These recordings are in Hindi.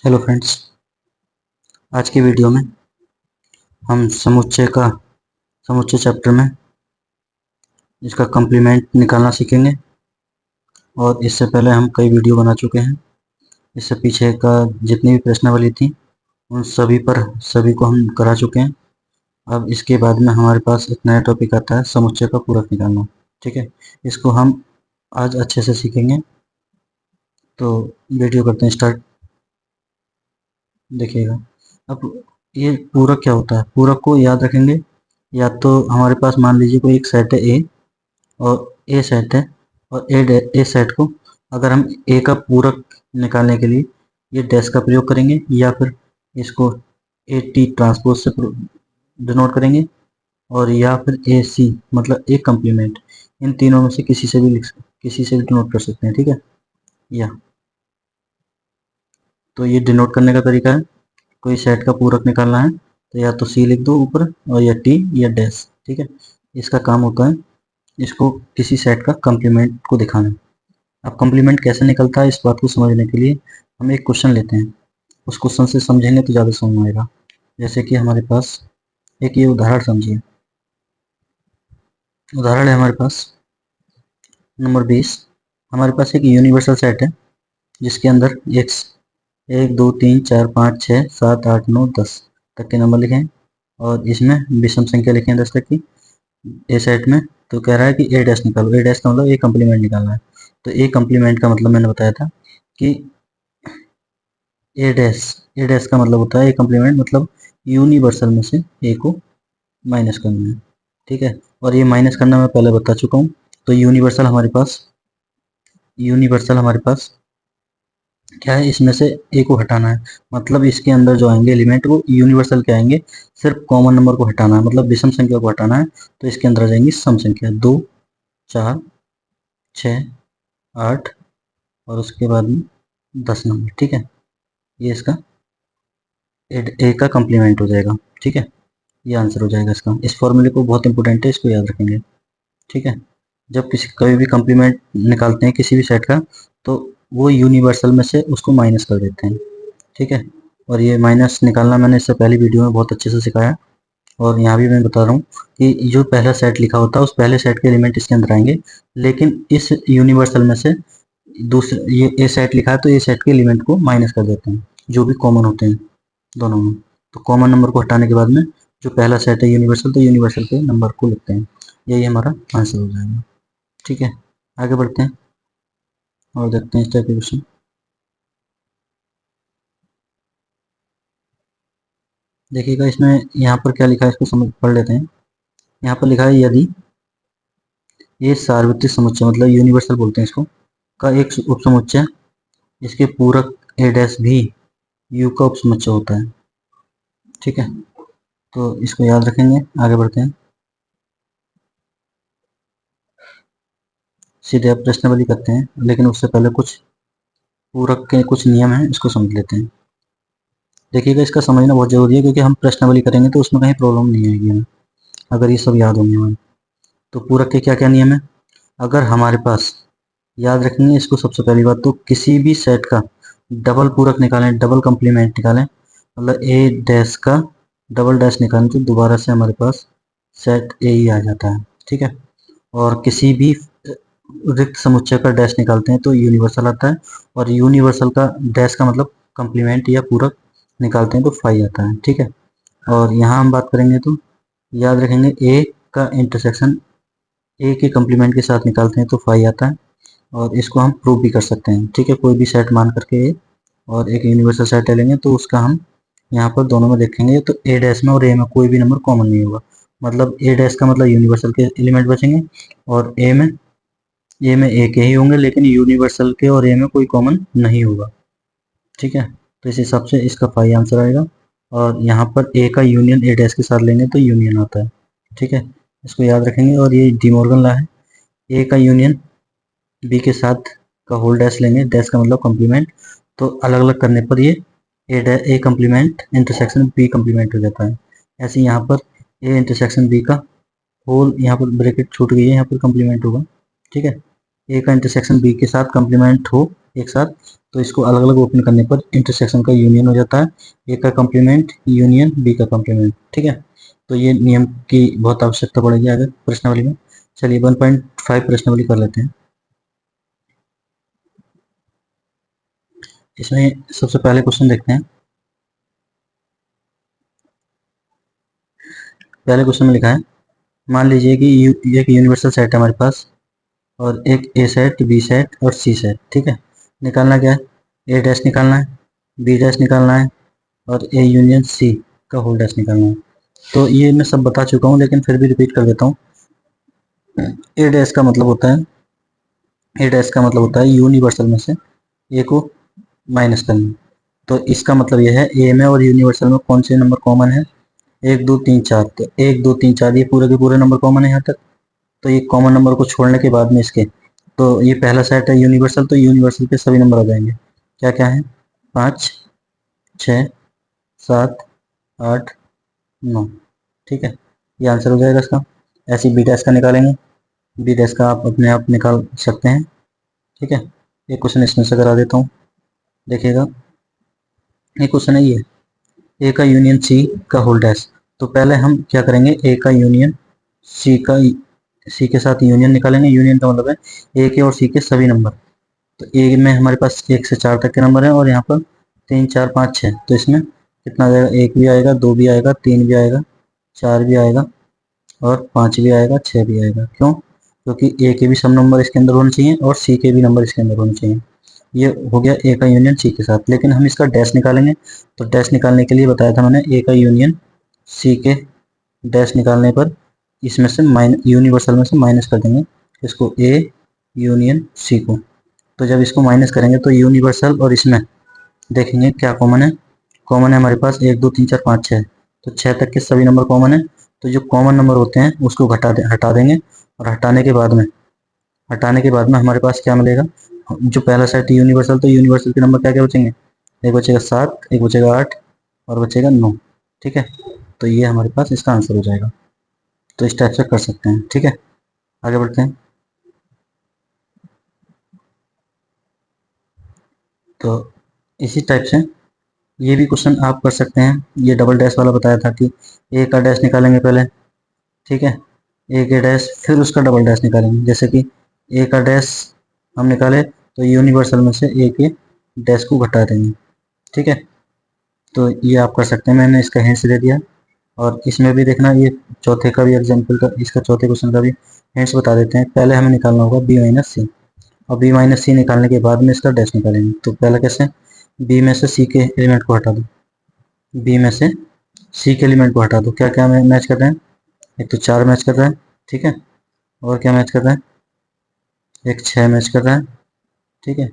हेलो फ्रेंड्स, आज की वीडियो में हम समुच्चय चैप्टर में इसका कॉम्प्लीमेंट निकालना सीखेंगे। और इससे पहले हम कई वीडियो बना चुके हैं। इससे पीछे का जितनी भी प्रश्नावली थी उन सभी को हम करा चुके हैं। अब इसके बाद में हमारे पास एक नया टॉपिक आता है, समुच्चय का पूरक निकालना। ठीक है, इसको हम आज अच्छे से सीखेंगे। तो वीडियो करते हैं स्टार्ट। देखिएगा, अब ये पूरक क्या होता है। पूरक को याद रखेंगे, या तो हमारे पास मान लीजिए कोई एक सेट है ए, और ए सेट है, और ए सेट को अगर हम ए का पूरक निकालने के लिए ये डैश का प्रयोग करेंगे, या फिर इसको ए टी ट्रांसपोज से डिनोट करेंगे, और या फिर ए सी मतलब ए कम्प्लीमेंट। इन तीनों में से किसी से भी डिनोट कर सकते हैं। ठीक है, या तो ये डिनोट करने का तरीका है, कोई सेट का पूरक निकालना है तो या तो सी लिख दो ऊपर, और या टी या डैश। ठीक है, इसका काम होता है इसको किसी सेट का कॉम्प्लीमेंट को दिखाना। अब कॉम्प्लीमेंट कैसे निकलता है इस बात को समझने के लिए हम एक क्वेश्चन लेते हैं। उस क्वेश्चन से समझेंगे तो ज़्यादा समझ में आएगा। जैसे कि हमारे पास एक ये उदाहरण समझिए। उदाहरण है हमारे पास नंबर 20। हमारे पास एक यूनिवर्सल सेट है जिसके अंदर एक्स 1 2 3 4 5 6 7 8 9 10 तक के नंबर लिखे हैं, और इसमें विषम संख्या लिखे हैं 10 तक की ए सेट में। तो कह रहा है कि ए डैश निकालो। ए डैश का मतलब ए कम्प्लीमेंट निकालना है। तो ए कम्प्लीमेंट का मतलब मैंने बताया था कि ए डैश का मतलब होता है ए कम्प्लीमेंट मतलब यूनिवर्सल में से ए को माइनस करना है। ठीक है, और ये माइनस करना मैं पहले बता चुका हूँ। तो यूनिवर्सल हमारे पास क्या है, इसमें से ए को हटाना है। मतलब इसके अंदर जो आएंगे एलिमेंट वो यूनिवर्सल के आएंगे, सिर्फ कॉमन नंबर को हटाना है, मतलब विषम संख्या को हटाना है। तो इसके अंदर आ जाएंगी सम संख्या 2 4 6 8 और उसके बाद में 10 नंबर। ठीक है, ये इसका ए का कम्प्लीमेंट हो जाएगा। ठीक है, ये आंसर हो जाएगा इसका। इस फॉर्मूले को बहुत इंपॉर्टेंट है, इसको याद रखेंगे। ठीक है, जब कभी भी कम्प्लीमेंट निकालते हैं किसी भी सेट का, तो वो यूनिवर्सल में से उसको माइनस कर देते हैं। ठीक है, और ये माइनस निकालना मैंने इससे पहली वीडियो में बहुत अच्छे से सिखाया, और यहाँ भी मैं बता रहा हूँ कि जो पहला सेट लिखा होता है उस पहले सेट के एलिमेंट इसके अंदर आएंगे, लेकिन इस यूनिवर्सल में से दूसरे ये ए सेट लिखा है तो ए सेट के एलिमेंट को माइनस कर देते हैं जो भी कॉमन होते हैं दोनों में। तो कॉमन नंबर को हटाने के बाद में जो पहला सेट है यूनिवर्सल, तो यूनिवर्सल के नंबर को लिखते हैं। यही हमारा आंसर हो जाएगा। ठीक है, आगे बढ़ते हैं और देखते हैं इस टाइप के क्वेश्चन। देखिएगा, इसमें यहाँ पर क्या लिखा है इसको समझ पढ़ लेते हैं। यहाँ पर लिखा है यदि ये सार्वत्रिक समुच्चय मतलब यूनिवर्सल बोलते हैं इसको का एक उपसमुच्चय, इसके पूरक ए डैश भी यू का उपसमुच्चय होता है। ठीक है, तो इसको याद रखेंगे। आगे बढ़ते हैं, सीधे अब प्रश्नावली करते हैं, लेकिन उससे पहले कुछ पूरक के कुछ नियम हैं, इसको समझ लेते हैं। देखिएगा, इसका समझना बहुत जरूरी है क्योंकि हम प्रश्नावली करेंगे तो उसमें कहीं प्रॉब्लम नहीं आएगी हमें, अगर ये सब याद होंगे हमें। तो पूरक के क्या क्या नियम है, अगर हमारे पास याद रखेंगे इसको। सबसे पहली बात तो किसी भी सेट का डबल पूरक निकालें, डबल कम्प्लीमेंट निकालें, मतलब ए डैश का डबल डैश निकालें तो दोबारा से हमारे पास सेट ए ही आ जाता है। ठीक है, और किसी भी रिक्त समुच्चय का डैश निकालते हैं तो यूनिवर्सल आता है, और यूनिवर्सल का डैश का मतलब कम्प्लीमेंट या पूरक निकालते हैं तो फाई आता है। ठीक है, और यहाँ हम बात करेंगे तो याद रखेंगे ए का इंटरसेक्शन ए के कम्प्लीमेंट के साथ निकालते हैं तो फाई आता है, और इसको हम प्रूव भी कर सकते हैं। ठीक है, कोई भी सेट मान करके ए और एक यूनिवर्सल सेट ले लेंगे तो उसका हम यहाँ पर दोनों में देखेंगे तो ए डैश में और ए में कोई भी नंबर कॉमन नहीं होगा। मतलब ए डैश का मतलब यूनिवर्सल के एलिमेंट बचेंगे, और ए में ए के ही होंगे, लेकिन यूनिवर्सल के और ए में कोई कॉमन नहीं होगा। ठीक है, तो इस हिसाब से इसका फाई आंसर आएगा। और यहाँ पर ए का यूनियन ए डैश के साथ लेंगे तो यूनियन आता है। ठीक है, इसको याद रखेंगे, और ये डिमॉर्गन लॉ है। ए का यूनियन बी के साथ का होल डैश लेंगे, डैश का मतलब कॉम्प्लीमेंट, तो अलग अलग करने पर ये A complement intersection B complement हो जाता है। ऐसे यहाँ पर ए इंटरसेक्शन बी का होल, यहाँ पर ब्रैकेट छूट गई है, यहाँ पर कम्प्लीमेंट होगा। ठीक है, ए का इंटरसेक्शन बी के साथ कम्प्लीमेंट हो एक साथ, तो इसको अलग अलग ओपन करने पर इंटरसेक्शन का यूनियन हो जाता है, ए का कॉम्प्लीमेंट यूनियन बी का कॉम्प्लीमेंट। ठीक है, तो ये नियम की बहुत आवश्यकता पड़ेगी आगे प्रश्नावली में। चलिए 1.5 प्रश्नावली कर लेते हैं। इसमें सबसे पहले क्वेश्चन देखते हैं। पहले क्वेश्चन में लिखा है, मान लीजिए कि एक यूनिवर्सल सेट है हमारे पास, और एक ए सेट, बी सेट और सी सेट। ठीक है, निकालना क्या है, ए डैश निकालना है, बी डैश निकालना है, और ए यूनियन सी का होल डैश निकालना है। तो ये मैं सब बता चुका हूँ, लेकिन फिर भी रिपीट कर देता हूँ। ए डैश का मतलब होता है, ए डैश का मतलब होता है यूनिवर्सल में से ए को माइनस करना। तो इसका मतलब यह है, ए में और यूनिवर्सल में कौन से नंबर कॉमन है, 1 2 3 4। तो 1 2 3 4 ये पूरे के पूरे नंबर कॉमन है यहाँ तक। तो ये कॉमन नंबर को छोड़ने के बाद में इसके, तो ये पहला सेट है यूनिवर्सल, तो यूनिवर्सल के सभी नंबर आ जाएंगे। क्या क्या है, 5 6 7 8 9। ठीक है, ये आंसर हो जाएगा इसका। ऐसे बी डैश का निकालेंगे, बी डैश का आप अपने आप निकाल सकते हैं। ठीक है, एक क्वेश्चन इसमें से करा देता हूँ, देखिएगा। एक क्वेश्चन है ये, ए का यूनियन सी का होल डैश। तो पहले हम क्या करेंगे, ए का यूनियन सी का, सी के साथ यूनियन निकालेंगे। यूनियन का मतलब है ए के और सी के सभी नंबर। तो ए में हमारे पास 1 से 4 तक के नंबर हैं, और यहाँ पर 3 4 5 6। तो इसमें कितना आ जाएगा, 1 भी आएगा, 2 भी आएगा, 3 भी आएगा, 4 भी आएगा, और 5 भी आएगा, 6 भी आएगा। क्यों, क्योंकि ए के भी सब नंबर इसके अंदर होने चाहिए और सी के भी नंबर इसके अंदर होने चाहिए। ये हो गया ए का यूनियन सी के साथ। लेकिन हम इसका डैश निकालेंगे, तो डैश निकालने के लिए बताया था मैंने, ए का यूनियन सी के डैश निकालने पर इसमें से यूनिवर्सल में से माइनस कर देंगे इसको, ए यूनियन सी को। तो जब इसको माइनस करेंगे तो यूनिवर्सल और इसमें देखेंगे क्या कॉमन है। कॉमन है हमारे पास 1 2 3 4 5 6। तो 6 तक के सभी नंबर कॉमन है। तो जो कॉमन नंबर होते हैं उसको हटा देंगे, और हटाने के बाद में हमारे पास क्या मिलेगा, जो पहला सेट यूनिवर्सल, तो यूनिवर्सल के नंबर क्या क्या बचेंगे, एक बचेगा 7, एक बचेगा 8, और बचेगा 9। ठीक है, तो ये हमारे पास इसका आंसर हो जाएगा। तो इस टाइप से कर सकते हैं। ठीक है, आगे बढ़ते हैं। तो इसी टाइप से ये भी क्वेश्चन आप कर सकते हैं। ये डबल डैश वाला बताया था कि ए का डैश निकालेंगे पहले। ठीक है, ए के डैश, फिर उसका डबल डैश निकालेंगे। जैसे कि ए का डैश हम निकाले, तो यूनिवर्सल में से ए के डैश को घटा देंगे। ठीक है, तो ये आप कर सकते हैं, मैंने इसका हिंट्स दे दिया। और इसमें भी देखना, ये चौथे का भी एग्जाम्पल का, इसका चौथे क्वेश्चन का भी हिंट्स बता देते हैं। पहले हमें निकालना होगा बी माइनस सी, और बी माइनस सी निकालने के बाद में इसका डैश निकालेंगे। तो पहला कैसे, बी में से सी के एलिमेंट को हटा दो, बी में से सी के एलिमेंट को हटा दो। क्या क्या मैच कर रहे हैं, एक तो 4 मैच कर रहा है। ठीक है, और क्या मैच कर रहा है, एक 6 मैच कर रहा है। ठीक है,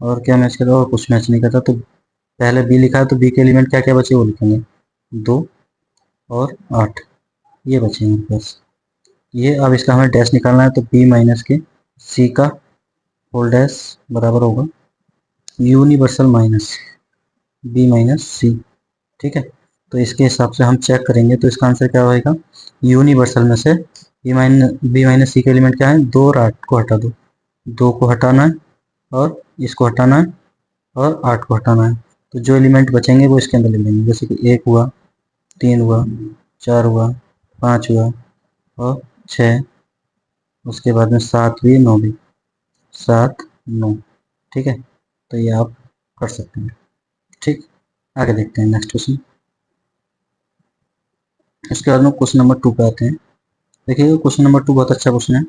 और क्या मैच कर रहा है, और कुछ मैच नहीं करता। तो पहले बी लिखा है, तो बी के एलिमेंट क्या क्या बचे वो लिखेंगे, 2 और 8, ये बचे हैं बस। ये अब इसका हमें डैश निकालना है, तो बी माइनस के सी का होल डैश बराबर होगा यूनिवर्सल माइनस बी माइनस सी। ठीक है, तो इसके हिसाब से हम चेक करेंगे, तो इसका आंसर क्या होगा, यूनिवर्सल में से बी माइनस सी के एलिमेंट क्या है, 2 और 8 को हटा दो। 2 को हटाना है, और इसको हटाना है, और 8 को हटाना है। तो जो एलिमेंट बचेंगे वो इसके अंदर लिख देंगे। जैसे कि 1 हुआ, 3 हुआ, 4 हुआ, 5 हुआ, और 6, उसके बाद में 7 भी, 9 भी, 7 9। ठीक है, तो ये आप कर सकते हैं। ठीक, आगे देखते हैं नेक्स्ट क्वेश्चन। इसके बाद में क्वेश्चन नंबर 2 पे आते हैं। देखिए क्वेश्चन नंबर 2 बहुत अच्छा क्वेश्चन है।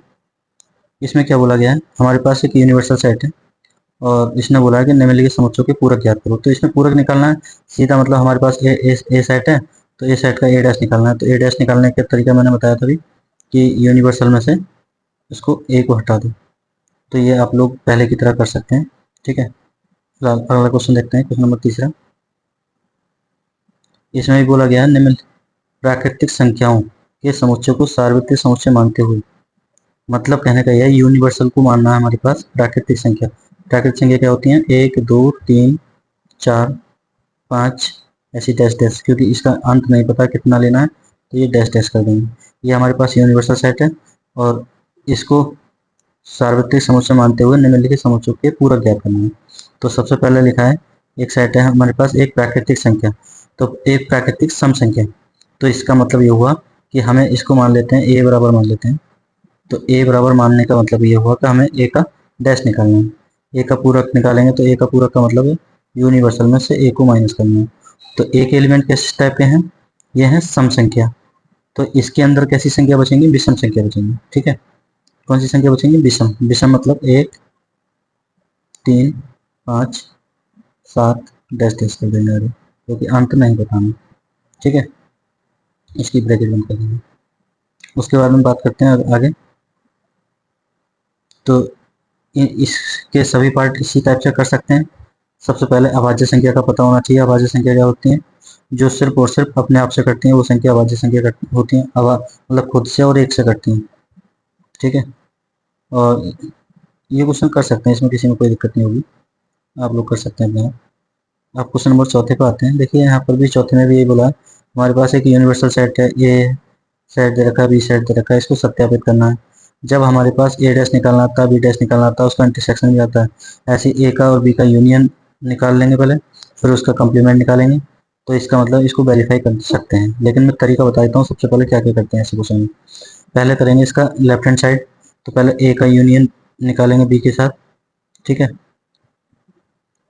इसमें क्या बोला गया है, हमारे पास एक यूनिवर्सल सेट है, और इसने बोला है कि निम्नलिखित समुच्चयों के पूरक ज्ञात करो। तो इसमें पूरक निकालना है सीधा, मतलब हमारे पास ए सेट है, तो ए सेट का ए डैश निकालना है। तो ए डैश निकालने का तरीका मैंने बताया था अभी, कि यूनिवर्सल में से इसको ए को हटा दो। तो ये आप लोग पहले की तरह कर सकते हैं। ठीक है, फिलहाल अगला क्वेश्चन देखते हैं, क्वेश्चन नंबर 3। इसमें भी बोला गया है, निम्न प्राकृतिक संख्याओं के समुच्चय को सार्वत्रिक समुच्चय मानते हुए। मतलब कहने का यह है, यूनिवर्सल को मानना है हमारे पास प्राकृतिक संख्या। प्राकृतिक संख्या क्या होती है, 1 2 3 4 5, ऐसी डैश डैश, क्योंकि इसका अंत नहीं पता कितना लेना है, तो ये डैश डैश कर देंगे। ये हमारे पास यूनिवर्सल सेट है, और इसको सार्वत्रिक समुच्चय मानते हुए निम्नलिखित समुच्चयों के पूरक ज्ञात करना है। तो सबसे पहले लिखा है एक सेट है हमारे पास एक प्राकृतिक संख्या, तो एक प्राकृतिक सम संख्या। तो इसका मतलब ये हुआ कि हमें इसको मान लेते हैं ए बराबर मान लेते हैं। तो ए बराबर मानने का मतलब ये हुआ कि हमें ए का डैश निकालना है। ए का पूरक निकालेंगे तो ए का पूरक का मतलब है यूनिवर्सल में से ए को माइनस करना है। तो ए के एलिमेंट किस टाइप के हैं? ये हैं सम संख्या। तो इसके अंदर कैसी संख्या बचेंगी? विषम संख्या बचेंगी। ठीक है, कौन सी संख्या बचेंगी? विषम। विषम मतलब 1 3 5 7 डैश डैश कर देंगे आगे, क्योंकि अंत नहीं बताना। ठीक है, इसकी ब्रैकेट बंद कर देंगे। उसके बाद में बात करते हैं आगे। तो इसके सभी पार्ट इसी टाइप से कर सकते हैं। सबसे पहले अभाज्य संख्या का पता होना चाहिए। अभाज्य संख्या क्या होती है? जो सिर्फ और सिर्फ अपने आप से कटती हैं वो संख्या अभाज्य संख्या होती हैं। मतलब खुद से और एक से कटती हैं। ठीक है, और ये क्वेश्चन कर सकते हैं, इसमें किसी में कोई दिक्कत नहीं होगी, आप लोग कर सकते हैं अपने आप। आप क्वेश्चन नंबर चौथे पे आते हैं। देखिए यहाँ पर भी चौथे में भी ये बोला है हमारे पास एक यूनिवर्सल सेट है, ये सेट दे रखा है, बी सेट दे रखा है, इसको सत्यापित करना है। जब हमारे पास ए डैश निकालना आता है, बी डैश निकालना आता है, उसका इंटरसेक्शन भी आता है। ऐसे ए का और बी का यूनियन निकाल लेंगे पहले, फिर उसका कम्प्लीमेंट निकालेंगे। तो इसका मतलब इसको वेरीफाई कर सकते हैं। लेकिन मैं तरीका बता देता हूँ सबसे पहले क्या क्या करते हैं ऐसे क्वेश्चन में। पहले करेंगे इसका लेफ्ट हैंड साइड, तो पहले ए का यूनियन निकालेंगे बी के साथ। ठीक है,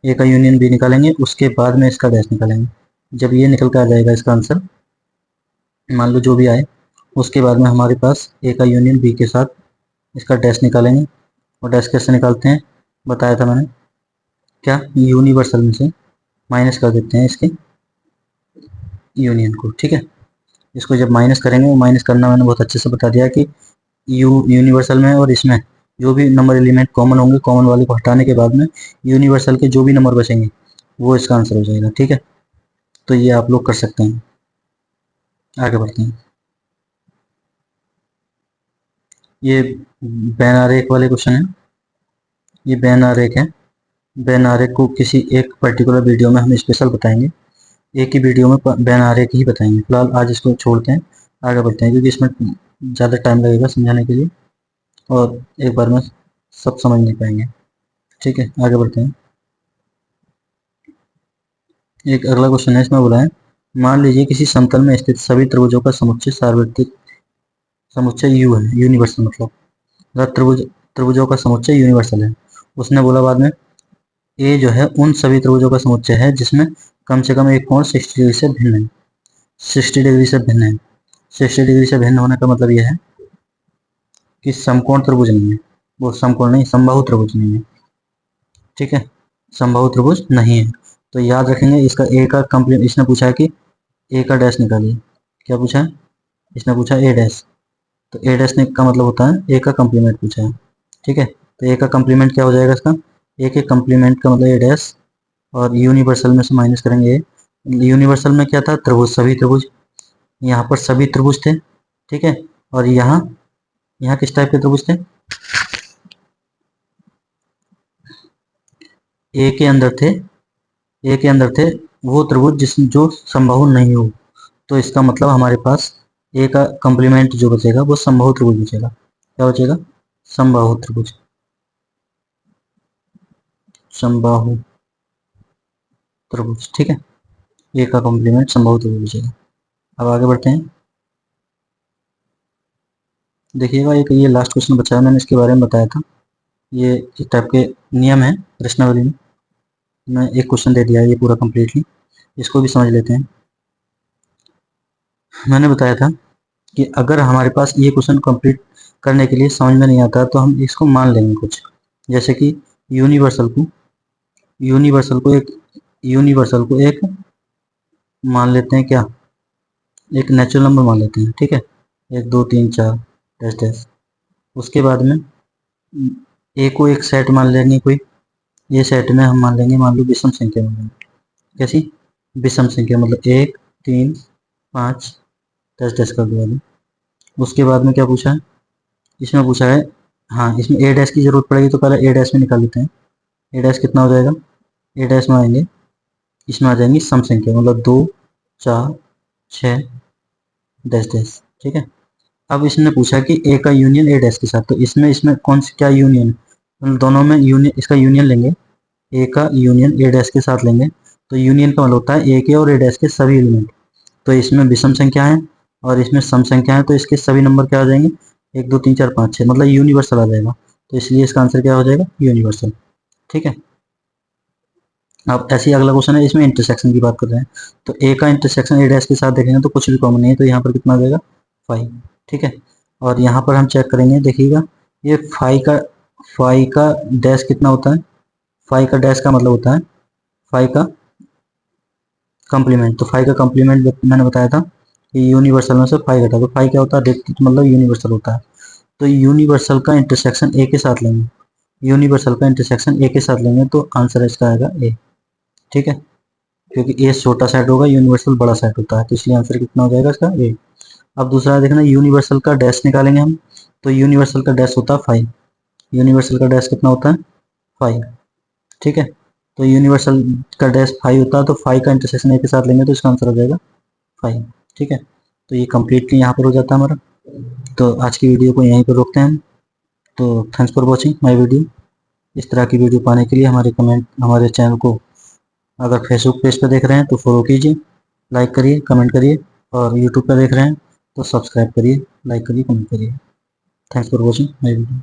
ए का यूनियन बी निकालेंगे, उसके बाद में इसका डैश निकालेंगे। जब ये निकल कर आ जाएगा इसका आंसर, मान लो जो भी आए, उसके बाद में हमारे पास ए का यूनियन बी के साथ इसका डैश निकालेंगे। और डैश कैसे निकालते हैं बताया था मैंने, क्या यूनिवर्सल में से माइनस कर देते हैं इसके यूनियन को। ठीक है, इसको जब माइनस करेंगे, वो माइनस करना मैंने बहुत अच्छे से बता दिया कि यूनिवर्सल में और इसमें जो भी नंबर एलिमेंट कॉमन होंगे, कॉमन वाले को हटाने के बाद में यूनिवर्सल के जो भी नंबर बचेंगे वो इसका आंसर हो जाएगा। ठीक है, तो ये आप लोग कर सकते हैं। आगे बढ़ते हैं। ये बैन आरेख वाले क्वेश्चन है। ये बैन आरेख है। बैन आरेख को किसी एक पर्टिकुलर वीडियो में हम स्पेशल बताएंगे, एक ही वीडियो में बैन आरेख ही बताएंगे। फिलहाल आज इसको छोड़ते हैं, आगे बढ़ते हैं, क्योंकि इसमें ज़्यादा टाइम लगेगा समझाने के लिए और एक बार में सब समझ नहीं पाएंगे। ठीक है, आगे बढ़ते हैं। एक अगला क्वेश्चन है, इसमें बोला है मान लीजिए किसी समतल में स्थित सभी त्रिभुजों का समुच्चय सार्वत्रिक समुच्चय यू है, यूनिवर्सल मतलब त्रिभुजों का समुच्चय यूनिवर्सल है। उसने बोला बाद में ए जो है उन सभी त्रिभुजों का समुच्चय है जिसमें कम से कम एक कोण 60 डिग्री से भिन्न है। 60 डिग्री से भिन्न है। 60 डिग्री से भिन्न होने का मतलब यह है कि समकोण त्रिभुज नहीं है, वो समकोण नहीं, समबाहु त्रिभुज नहीं है। ठीक है, समबाहु त्रिभुज नहीं है। तो याद रखेंगे इसका ए का कंप्लीट, इसने पूछा है कि ए का डैश निकालिए। क्या पूछा है? इसने पूछा ए डैश। तो ए डैश का मतलब होता है ए का कंप्लीमेंट पूछा है। ठीक है, तो ए का कंप्लीमेंट क्या हो जाएगा इसका? ए के कंप्लीमेंट का मतलब ए डैश, और यूनिवर्सल में से माइनस करेंगे ए। यूनिवर्सल में क्या था? त्रिभुज, सभी त्रिभुज। यहाँ पर सभी त्रिभुज थे। ठीक है, और यहाँ यहाँ किस टाइप के त्रिभुज थे? ए के अंदर थे, ए के अंदर थे वो त्रिभुज जो समबाहु नहीं हो। तो इसका मतलब हमारे पास ए का कंप्लीमेंट जो बचेगा वो समबाहु त्रिभुज बचेगा। क्या बचेगा? समबाहु त्रिभुज। समबाहु त्रिभुज। ठीक है, ए का कॉम्प्लीमेंट समबाहु त्रिभुज बचेगा। अब आगे बढ़ते हैं। देखिएगा एक ये लास्ट क्वेश्चन बचा है, मैंने इसके बारे में बताया था। ये इस टाइप के नियम है प्रश्नावली में। मैं एक क्वेश्चन दे दिया है ये पूरा कंप्लीटली, इसको भी समझ लेते हैं। मैंने बताया था कि अगर हमारे पास ये क्वेश्चन कंप्लीट करने के लिए समझ में नहीं आता तो हम इसको मान लेंगे कुछ, जैसे कि यूनिवर्सल को यूनिवर्सल को एक मान लेते हैं, क्या एक नेचुरल नंबर मान लेते हैं। ठीक है, 1 2 3 4 डैश डैश। उसके बाद में ए को एक सेट मान लेंगे कोई, ये सेट में हम मान लेंगे, मान लो विषम संख्या मान लेंगे। कैसी? विषम संख्या मतलब 1 3 5 डैश डैश कर दो। उसके बाद में क्या पूछा है? इसमें पूछा है, हाँ इसमें ए डैश की जरूरत पड़ेगी, तो पहले ए डैश में निकाल लेते हैं। ए डैश कितना हो जाएगा? ए डैश में आएंगे, इसमें आ जाएंगी सम संख्या मतलब 2 4 6 डैश डैश। ठीक है, अब इसने पूछा कि ए का यूनियन ए डैश के साथ, तो इसमें इसमें कौन सी क्या यूनियन, दोनों में यूनियन, इसका यूनियन लेंगे ए का यूनियन ए डैश के साथ लेंगे तो यूनियन का मतलब होता है ए के और ए डैश के सभी एलिमेंट। तो इसमें विषम संख्या है और इसमें सम संख्या है, तो इसके सभी नंबर क्या हो जाएंगे, 1 2 3 4 5 6, मतलब यूनिवर्सल आ जाएगा। तो इसलिए इसका आंसर क्या हो जाएगा, यूनिवर्सल। ठीक है। अब ऐसे ही अगला क्वेश्चन है, इसमें इंटरसेक्शन की बात कर रहे हैं। तो ए का इंटरसेक्शन ए डैश के साथ देखेंगे तो कुछ भी कॉमन नहीं है, तो यहाँ पर कितना आ जाएगा, 5। ठीक है। और यहाँ पर हम चेक करेंगे, देखिएगा ये 5 का डैश कितना होता है, 5 का डैश का मतलब होता है 5 का कम्प्लीमेंट। तो 5 का कम्प्लीमेंट मैंने बताया था कि यूनिवर्सल में से 5 घटा, तो 5 क्या होता है, मतलब यूनिवर्सल होता है। तो यूनिवर्सल का इंटरसेक्शन ए के साथ लेंगे, यूनिवर्सल का इंटरसेक्शन ए के साथ लेंगे तो आंसर इसका आएगा ए। ठीक है, क्योंकि ए छोटा सेट होगा, यूनिवर्सल बड़ा सेट होता है, तो इसलिए आंसर कितना हो जाएगा इसका, ए। अब दूसरा देखना, यूनिवर्सल का डैश निकालेंगे हम। तो यूनिवर्सल का डैश होता है 5, यूनिवर्सल का डैश कितना होता है, 5। ठीक है, तो यूनिवर्सल का डैश 5 होता है, तो 5 का इंटरसेक्शन ए के साथ लेंगे तो इसका आंसर हो जाएगा 5। ठीक है, तो ये कंप्लीटली यहाँ पर हो जाता है हमारा। तो आज की वीडियो को यहीं पर रोकते हैं हम। तो thanks for watching my video. इस तरह की वीडियो पाने के लिए हमारे चैनल को अगर फेसबुक पेज पर देख रहे हैं तो फॉलो कीजिए, लाइक करिए, कमेंट करिए, और यूट्यूब पर देख रहे हैं तो सब्सक्राइब करिए, लाइक करिए, कमेंट करिए। Thanks for watching my video.